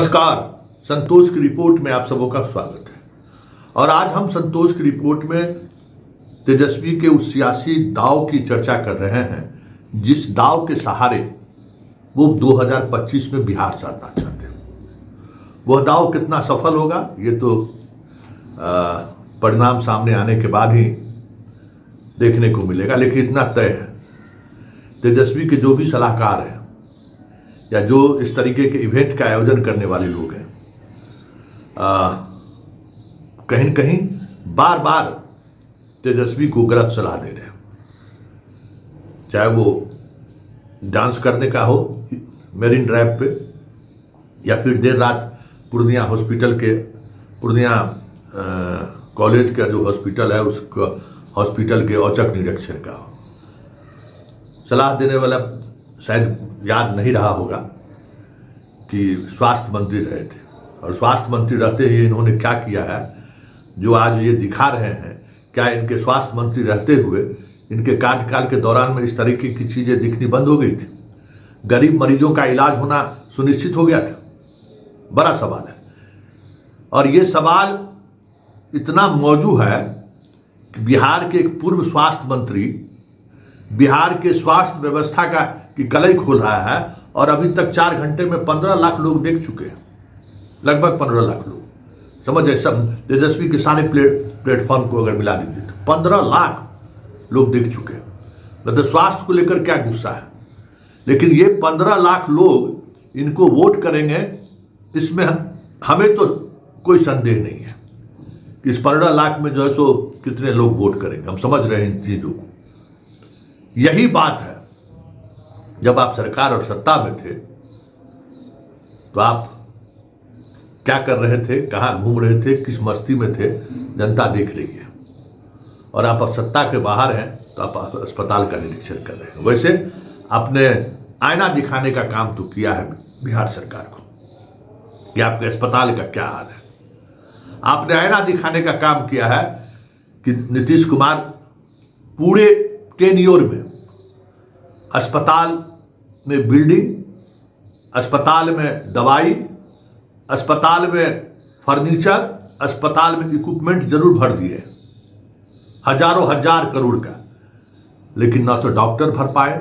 नमस्कार। संतोष की रिपोर्ट में आप सबों का स्वागत है। और आज हम संतोष की रिपोर्ट में तेजस्वी के उस सियासी दाव की चर्चा कर रहे हैं जिस दाव के सहारे वो 2025 में बिहार साधना चाहते हैं। वह दाव कितना सफल होगा ये तो परिणाम सामने आने के बाद ही देखने को मिलेगा, लेकिन इतना तय है तेजस्वी के जो भी सलाहकार हैं या जो इस तरीके के इवेंट का आयोजन करने वाले लोग हैं, कहीं न कहीं बार बार तेजस्वी को गलत सलाह दे रहे हैं। चाहे वो डांस करने का हो मेरिन ड्राइव पे, या फिर देर रात पूर्णिया कॉलेज का जो हॉस्पिटल है उसका हॉस्पिटल के औचक निरीक्षण का हो। सलाह देने वाला शायद याद नहीं रहा होगा कि स्वास्थ्य मंत्री रहे थे, और स्वास्थ्य मंत्री रहते ही इन्होंने क्या किया है जो आज ये दिखा रहे हैं। क्या इनके स्वास्थ्य मंत्री रहते हुए इनके कार्यकाल के दौरान में इस तरीके की चीजें दिखनी बंद हो गई थी? गरीब मरीजों का इलाज होना सुनिश्चित हो गया था? बड़ा सवाल है। और ये सवाल इतना मौजूद है कि बिहार के एक पूर्व स्वास्थ्य मंत्री बिहार के स्वास्थ्य व्यवस्था का की कलई खोल रहा है, और अभी तक 4 घंटे में 15 लाख लोग देख चुके हैं। लगभग 15 लाख लोग, समझ सब तेजस्वी के सारे प्लेटफॉर्म को अगर मिला दीजिए तो 15 लाख लोग देख चुके हैं। मतलब स्वास्थ्य को लेकर क्या गुस्सा है, लेकिन ये 15 लाख लोग इनको वोट करेंगे, इसमें हमें तो कोई संदेह नहीं है कि इस 15 लाख में जो है सो कितने लोग वोट करेंगे। हम समझ रहे हैं इन चीजों को। यही बात है, जब आप सरकार और सत्ता में थे तो आप क्या कर रहे थे, कहां घूम रहे थे, किस मस्ती में थे, जनता देख रही है। और आप अब सत्ता के बाहर हैं तो आप अस्पताल का निरीक्षण कर रहे हैं। वैसे आपने आईना दिखाने का काम तो किया है बिहार सरकार को कि आपके अस्पताल का क्या हाल है। आपने आईना दिखाने का काम किया है कि नीतीश कुमार पूरे टेन्योर में अस्पताल में बिल्डिंग, अस्पताल में दवाई, अस्पताल में फर्नीचर, अस्पताल में इक्विपमेंट जरूर भर दिए, हजारों हजार करोड़ का, लेकिन ना तो डॉक्टर भर पाए।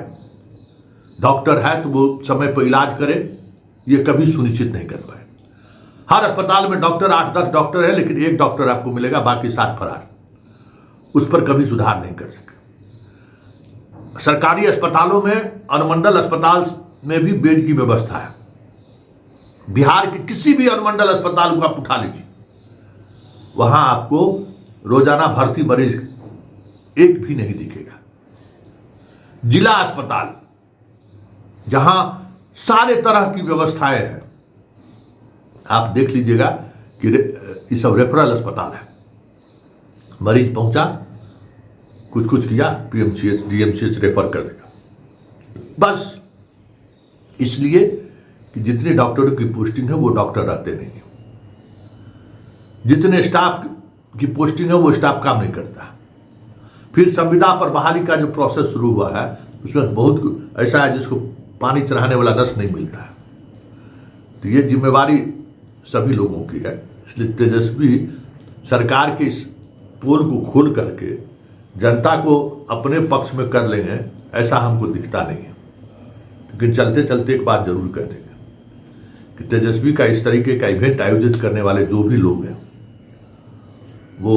डॉक्टर है तो वो समय पर इलाज करे, ये कभी सुनिश्चित नहीं कर पाए। हर अस्पताल में डॉक्टर 8-10 डॉक्टर है, लेकिन एक डॉक्टर आपको मिलेगा, बाकी 7 फरार। उस पर कभी सुधार नहीं कर सके। सरकारी अस्पतालों में, अनुमंडल अस्पताल में भी बेड की व्यवस्था है। बिहार के किसी भी अनुमंडल अस्पताल को आप उठा लीजिए, वहां आपको रोजाना भर्ती मरीज एक भी नहीं दिखेगा। जिला अस्पताल जहां सारे तरह की व्यवस्थाएं हैं, आप देख लीजिएगा कि ये सब रेफरल अस्पताल है। मरीज पहुंचा, कुछ किया, पीएमसीएच डीएमसीएच रेफर कर देगा बस। इसलिए कि जितने डॉक्टरों की पोस्टिंग है वो डॉक्टर रहते नहीं है, जितने स्टाफ की पोस्टिंग है वो स्टाफ काम नहीं करता। फिर संविदा पर बहाली का जो प्रोसेस शुरू हुआ है उसमें बहुत ऐसा है जिसको पानी चढ़ाने वाला रस नहीं मिलता है। तो ये जिम्मेवारी सभी लोगों की है। इसलिए तेजस्वी सरकार के इस पोल को खोल करके जनता को अपने पक्ष में कर लेंगे, ऐसा हमको दिखता नहीं है। लेकिन चलते चलते एक बात जरूर कह देंगे कि तेजस्वी का इस तरीके का इवेंट आयोजित करने वाले जो भी लोग हैं वो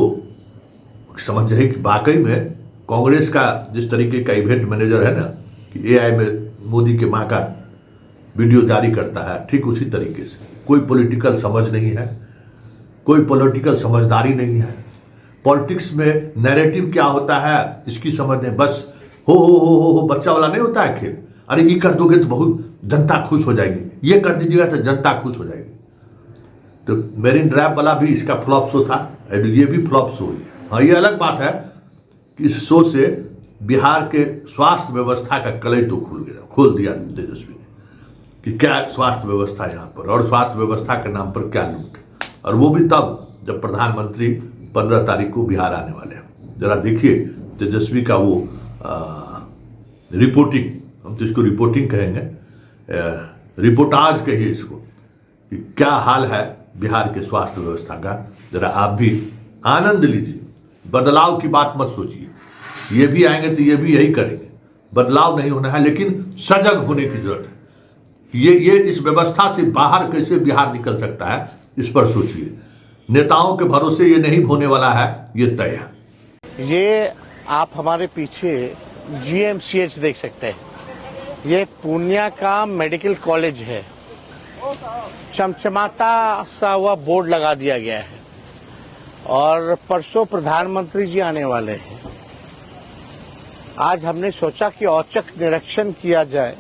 समझ जाए कि वाकई में कांग्रेस का जिस तरीके का इवेंट मैनेजर है ना, कि एआई में मोदी के माँ का वीडियो जारी करता है, ठीक उसी तरीके से कोई पॉलिटिकल समझ नहीं है, कोई पॉलिटिकल समझदारी नहीं है। पॉलिटिक्स में नैरेटिव क्या होता है इसकी समझ नहीं, बस हो बच्चा वाला नहीं होता है खेल। अरे ये कर दोगे तो बहुत जनता खुश हो जाएगी, ये कर दीजिएगा तो जनता खुश हो जाएगी। तो मेरिन ड्राइव वाला भी इसका फ्लॉप शो था, ये भी फ्लॉप शो है। हाँ, ये अलग बात है कि इस शो से बिहार के स्वास्थ्य व्यवस्था का कलई तो खोल दिया तेजस्वी ने कि क्या स्वास्थ्य व्यवस्था यहाँ पर, और स्वास्थ्य व्यवस्था के नाम पर क्या लूट। और वो भी तब जब प्रधानमंत्री 15 तारीख को बिहार आने वाले हैं। जरा देखिए तेजस्वी का वो रिपोर्टिंग, हम तो इसको रिपोर्टिंग कहेंगे, रिपोर्टाज कहिए इसको, कि क्या हाल है बिहार के स्वास्थ्य व्यवस्था का। जरा आप भी आनंद लीजिए, बदलाव की बात मत सोचिए, ये भी आएंगे तो ये भी यही करेंगे, बदलाव नहीं होना है, लेकिन सजग होने की जरूरत है। ये इस व्यवस्था से बाहर कैसे बिहार निकल सकता है, इस पर सोचिए। नेताओं के भरोसे ये नहीं होने वाला है, ये तय है। ये आप हमारे पीछे GMCH देख सकते हैं, ये पूर्णिया का मेडिकल कॉलेज है। चमचमाता सा हुआ बोर्ड लगा दिया गया है और परसों प्रधानमंत्री जी आने वाले हैं। आज हमने सोचा कि औचक निरीक्षण किया जाए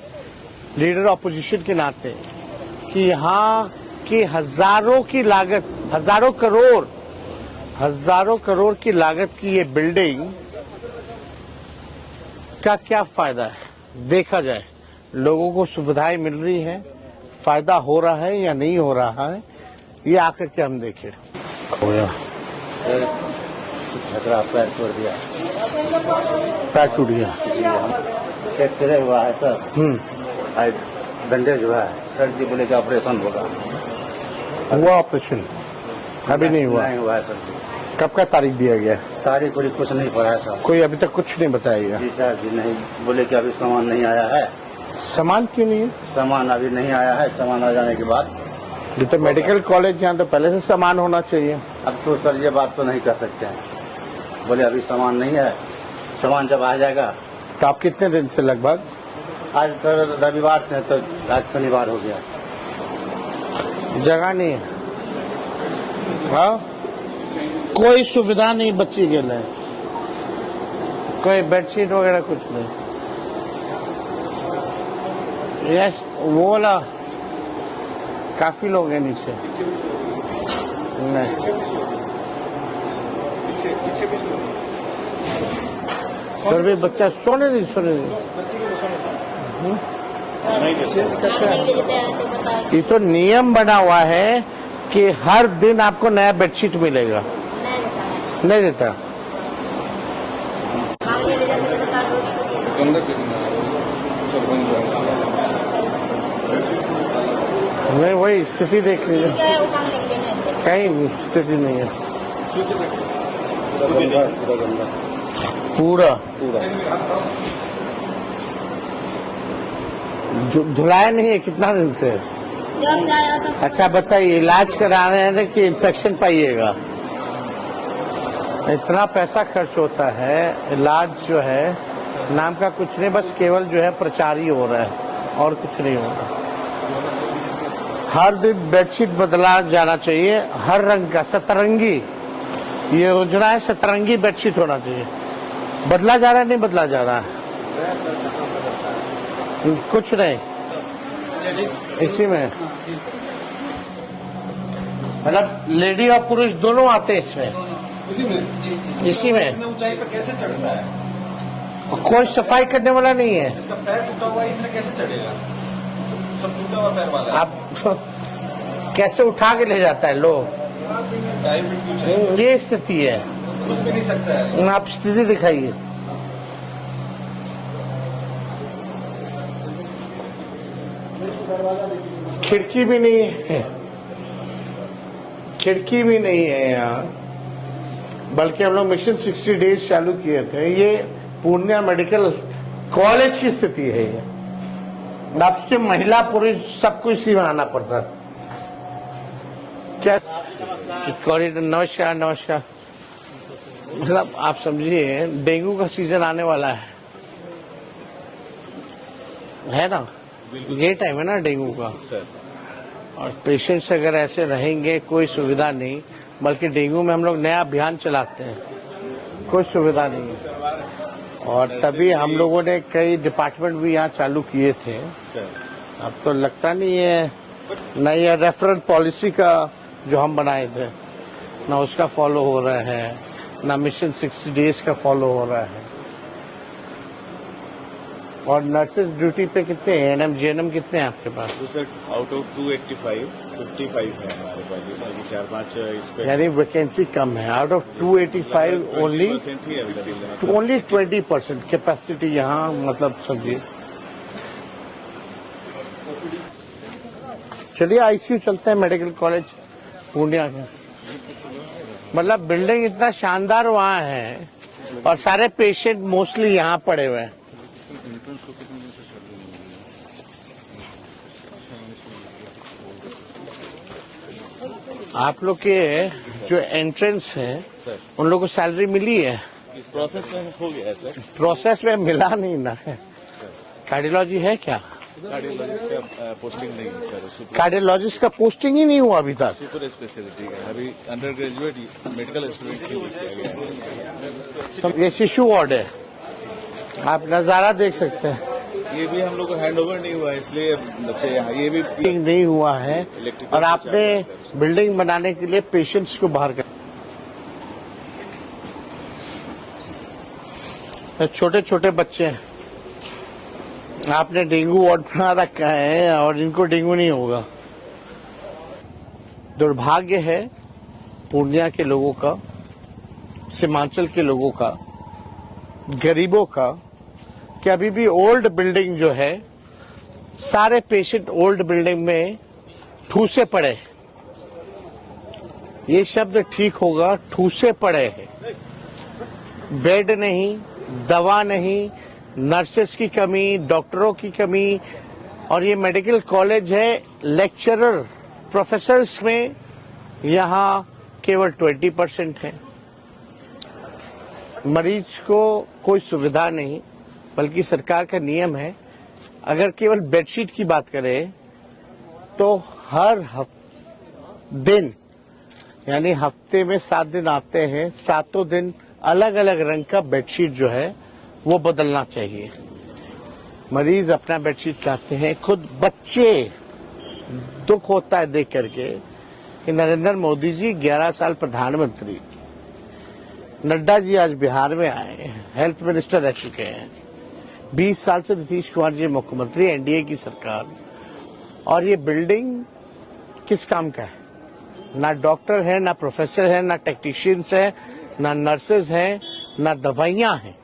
लीडर ऑपोजिशन के नाते कि यहाँ की हजारों करोड़ की लागत की ये बिल्डिंग का क्या फायदा है, देखा जाए। लोगों को सुविधाएं मिल रही हैं, फायदा हो रहा है या नहीं हो रहा है, ये आकर के हम देखें। झगड़ा पैर तोड़ दिया, पैर टूट गया, एक्सरे हुआ है सर, आज बैंडेज हुआ है। सर जी बोले कि ऑपरेशन होगा। हुआ ऑपरेशन? अभी नहीं हुआ? नहीं हुआ है सर जी। कब का तारीख दिया गया? तारीख पूरी कुछ नहीं पड़ा है सर। कोई अभी तक कुछ नहीं बताया गया? जी सर जी नहीं, बोले कि अभी सामान नहीं आया है। सामान क्यों नहीं है? सामान अभी नहीं आया है, सामान आ जाने के बाद। ये तो मेडिकल कॉलेज यहाँ तो पहले से सामान होना चाहिए। अब तो सर ये बात तो नहीं कर सकते हैं, बोले अभी सामान नहीं है, सामान जब आ जाएगा। तो आप कितने दिन से लगभग? आज सर रविवार से है तो आज शनिवार हो गया। जगह नहीं है, हाँ? कोई सुविधा नहीं बच्ची के लिए, कोई बेडशीट वगैरह कुछ नहीं। यस, वो वाला काफी लोग हैं नीचे। नहीं, फिर भी बच्चा सोने दी। ये तो नियम बना हुआ है कि हर दिन आपको नया बेडशीट मिलेगा। नहीं देता। नहीं, वही स्थिति देख लीजिए, कहीं स्थिति नहीं है। पूरा धुलाया नहीं है कितना दिन से? अच्छा बताइए, इलाज करा रहे हैं कि इन्फेक्शन पाइएगा? इतना पैसा खर्च होता है, इलाज जो है नाम का कुछ नहीं, बस केवल जो है प्रचार ही हो रहा है और कुछ नहीं हो रहा। हर दिन बेडशीट बदला जाना चाहिए, हर रंग का, सतरंगी। ये योजना है, सतरंगी बेडशीट होना चाहिए। बदला जा रहा है, नहीं बदला जा रहा है? कुछ नहीं, इसी में मतलब लेडी और पुरुष दोनों आते हैं इसमें। इसी में ऊंचाई पर कैसे चढ़ता है? कोई सफाई करने वाला नहीं है। इसका पैर टूटा हुआ है, इतना कैसे चढ़ेगा? सब टूटा हुआ पैर वाला है। आप कैसे उठा के ले जाता है लोग? ये स्थिति है, उस भी नहीं सकता है। आप स्थिति दिखाइए। खिड़की भी नहीं है, खिड़की भी नहीं है यहाँ। बल्कि हम लोग मिशन 60 डेज चालू किए थे। ये पूर्णिया मेडिकल कॉलेज की स्थिति है। ये आपसे महिला पुरुष सबको इसी में आना पड़ता। क्या कॉरिडोर? नमस्कार नमस्कार। मतलब आप समझिए, डेंगू का सीजन आने वाला है ना? ये टाइम है ना डेंगू का। और पेशेंट्स अगर ऐसे रहेंगे, कोई सुविधा नहीं, बल्कि डेंगू में हम लोग नया अभियान चलाते हैं, कोई सुविधा नहीं है। और तभी हम लोगों ने कई डिपार्टमेंट भी यहाँ चालू किए थे। अब तो लगता नहीं है, न ये रेफरल पॉलिसी का जो हम बनाए थे, न उसका फॉलो हो रहा है, न मिशन 60 डेज का फॉलो हो रहा है। और नर्सेज ड्यूटी पे कितने हैं? एनएम जीएनएम कितने हैं आपके पास? तो सर आउट ऑफ 285 55 है हमारे पास, बाकी 4-5 इस पे, यानी वैकेंसी कम है। आउट ऑफ 285 ओनली 20% कैपेसिटी यहाँ, मतलब समझिए। चलिए आईसीयू चलते हैं मेडिकल कॉलेज पूर्णिया के। मतलब बिल्डिंग इतना शानदार वहाँ है और सारे पेशेंट मोस्टली यहाँ पड़े हुए हैं। आप लोग के जो एंट्रेंस है सर उन लोगों को सैलरी मिली है? इस प्रोसेस में हो गया है सर। प्रोसेस में मिला नहीं ना है। कार्डियोलॉजी है क्या? कार्डियोलॉजिस्ट का पोस्टिंग नहीं है सर। कार्डियोलॉजिस्ट का पोस्टिंग ही नहीं हुआ अभी तक। सुपर स्पेशलिटी का अभी अंडर ग्रेजुएट मेडिकल स्टूडेंट के लिए किया गया है। तो ये शिशु वार्ड है, आप नजारा देख सकते हैं। ये भी हम लोग को हैंड ओवर नहीं हुआ है, इसलिए बच्चे यहाँ ये भी नहीं हुआ है इलेक्ट्रिकल और आपने बिल्डिंग बनाने के लिए पेशेंट्स को बाहर कर। छोटे छोटे बच्चे हैं, आपने डेंगू वार्ड बना रखा है और इनको डेंगू नहीं होगा। दुर्भाग्य है पूर्णिया के लोगों का, सीमांचल के लोगों का, गरीबों का, कि अभी भी ओल्ड बिल्डिंग जो है, सारे पेशेंट ओल्ड बिल्डिंग में ठूसे पड़े। ये शब्द ठीक होगा, ठूसे पड़े हैं। बेड नहीं, दवा नहीं, नर्सेस की कमी, डॉक्टरों की कमी। और ये मेडिकल कॉलेज है, लेक्चरर प्रोफेसर्स में यहाँ केवल 20% है। मरीज को कोई सुविधा नहीं, बल्कि सरकार का नियम है, अगर केवल बेडशीट की बात करें तो हर दिन यानी हफ्ते में 7 दिन आते हैं, 7 दिन अलग अलग रंग का बेडशीट जो है वो बदलना चाहिए। मरीज अपना बेडशीट लाते हैं, खुद बच्चे। दुख होता है देख करके कि नरेंद्र मोदी जी 11 साल प्रधानमंत्री, नड्डा जी आज बिहार में आए हैं, हेल्थ मिनिस्टर रह चुके हैं, 20 साल से नीतीश कुमार जी मुख्यमंत्री, एनडीए की सरकार, और ये बिल्डिंग किस काम का है? ना डॉक्टर है, ना प्रोफेसर है, ना टेक्नीशियंस है, ना नर्सेज हैं, ना दवाइयां हैं।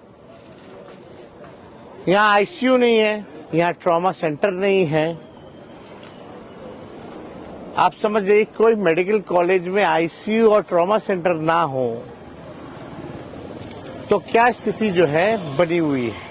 यहाँ आईसीयू नहीं है, यहाँ ट्रॉमा सेंटर नहीं है। आप समझ जाइए, कोई मेडिकल कॉलेज में आईसीयू और ट्रॉमा सेंटर ना हो तो क्या स्थिति जो है बनी हुई है।